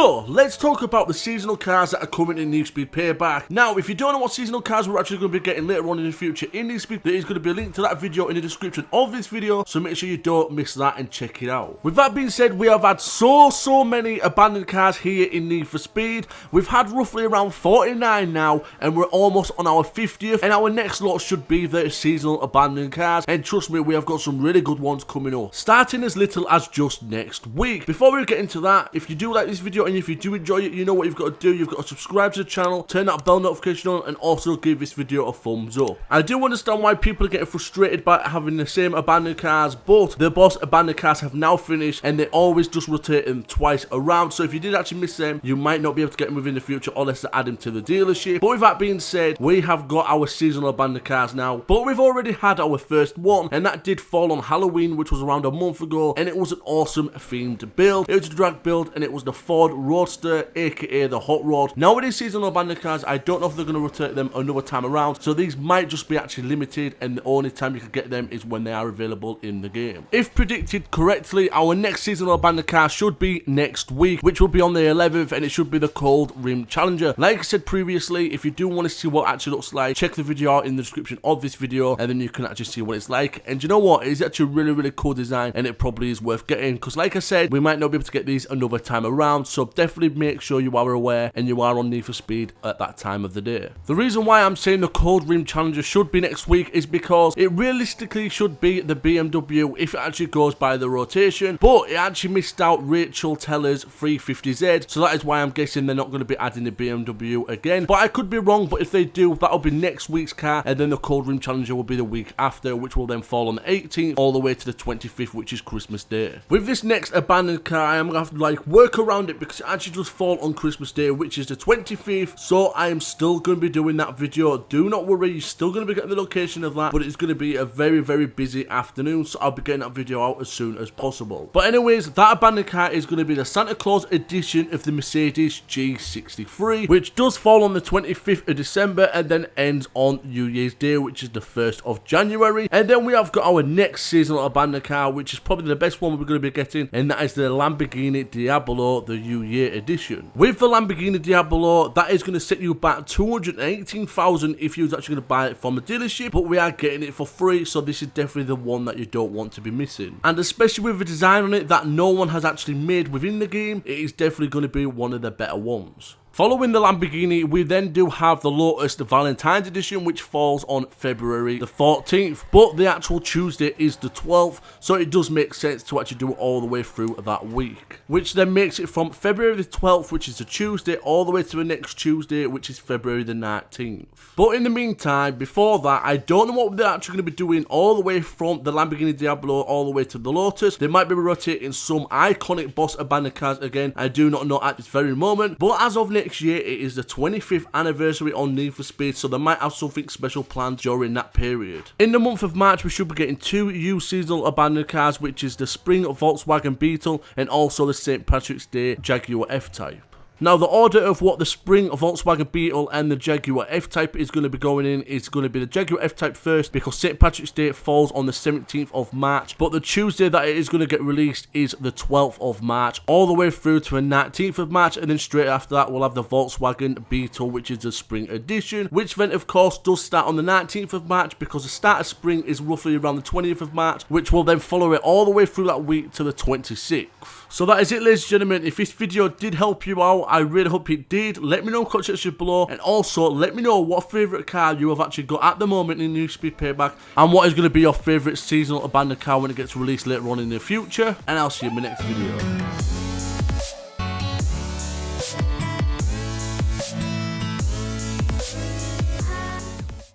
So, let's talk about the seasonal cars that are coming in Need for Speed Payback. Now, if you don't know what seasonal cars we're actually going to be getting later on in the future in Need for Speed, there is going to be a link to that video in the description of this video, so make sure you don't miss that and check it out. With that being said, we have had so many abandoned cars here in Need for Speed. We've had roughly around 49 now, and we're almost on our 50th, and our next lot should be the seasonal abandoned cars, and trust me, we have got some really good ones coming up, starting as little as just next week. Before we get into that, if you do like this video and if you do enjoy it, you know what you've got to do. You've got to subscribe to the channel, turn that bell notification on, and also give this video a thumbs up. I do understand why people are getting frustrated by having the same abandoned cars, but the boss abandoned cars have now finished, and they always just rotate them twice around. So if you did actually miss them, you might not be able to get them within the future unless they add them to the dealership. But with that being said, we have got our seasonal abandoned cars now, but we've already had our first one, and that did fall on Halloween, which was around a month ago, and it was an awesome themed build. It was a drag build, and it was the Ford Roadster, aka the Hot Rod. Now with these seasonal abandoned cars, I don't know if they're going to rotate them another time around, so these might just be actually limited, and the only time you can get them is when they are available in the game. If predicted correctly, our next seasonal abandoned car should be next week, which will be on the 11th, and it should be the Cold Rim Challenger. Like I said previously, if you do want to see what it actually looks like, check the video out in the description of this video, and then you can actually see what it's like. And you know what, it's actually a really cool design, and it probably is worth getting, because like I said, we might not be able to get these another time around, so definitely make sure you are aware and you are on Need for Speed at that time of the day. The reason why I'm saying the Cold Rim Challenger should be next week is because it realistically should be the BMW if it actually goes by the rotation, but it actually missed out Rachel Teller's 350Z, so that is why I'm guessing they're not going to be adding the BMW again. But I could be wrong, but if they do, that'll be next week's car, and then the Cold Rim Challenger will be the week after, which will then fall on the 18th all the way to the 25th, which is Christmas Day. With this next abandoned car, I am going to have to like work around it because it actually does fall on Christmas Day, which is the 25th, so I am still going to be doing that video. Do not worry, you're still going to be getting the location of that, but it's going to be a very busy afternoon, so I'll be getting that video out as soon as possible. But anyways, that abandoned car is going to be the Santa Claus edition of the Mercedes G63, which does fall on the 25th of December and then ends on New Year's Day, which is the 1st of January. And then we have got our next seasonal abandoned car, which is probably the best one we're going to be getting, and that is the Lamborghini Diablo, the New Year edition. With the Lamborghini Diablo, that is going to set you back $218,000 if you was actually going to buy it from a dealership, but we are getting it for free, so this is definitely the one that you don't want to be missing. And especially with the design on it that no one has actually made within the game, it is definitely going to be one of the better ones. Following the Lamborghini, we then do have the Lotus, the Valentine's edition, which falls on February the 14th, but the actual Tuesday is the 12th, so it does make sense to actually do it all the way through that week, which then makes it from February the 12th, which is a Tuesday, all the way to the next Tuesday, which is February the 19th. But in the meantime, before that, I don't know what they're actually going to be doing all the way from the Lamborghini Diablo all the way to the Lotus. They might be rotating some iconic boss abandoned cars again. I do not know at this very moment, but as of next year, it is the 25th anniversary on Need for Speed, so they might have something special planned during that period. In the month of March, we should be getting two new seasonal abandoned cars, which is the Spring Volkswagen Beetle and also the St. Patrick's Day Jaguar F-Type. Now, the order of what the Spring Volkswagen Beetle and the Jaguar F-Type is going to be going in is going to be the Jaguar F-Type first, because St. Patrick's Day falls on the 17th of March, but the Tuesday that it is going to get released is the 12th of March, all the way through to the 19th of March, and then straight after that we'll have the Volkswagen Beetle, which is the Spring Edition, which then of course does start on the 19th of March, because the start of spring is roughly around the 20th of March, which will then follow it all the way through that week to the 26th. So that is it, ladies and gentlemen. If this video did help you out, I really hope it did. Let me know in the comment section below, and also let me know what favourite car you have actually got at the moment in Need for Speed Payback, and what is going to be your favourite seasonal abandoned car when it gets released later on in the future. And I'll see you in my next video.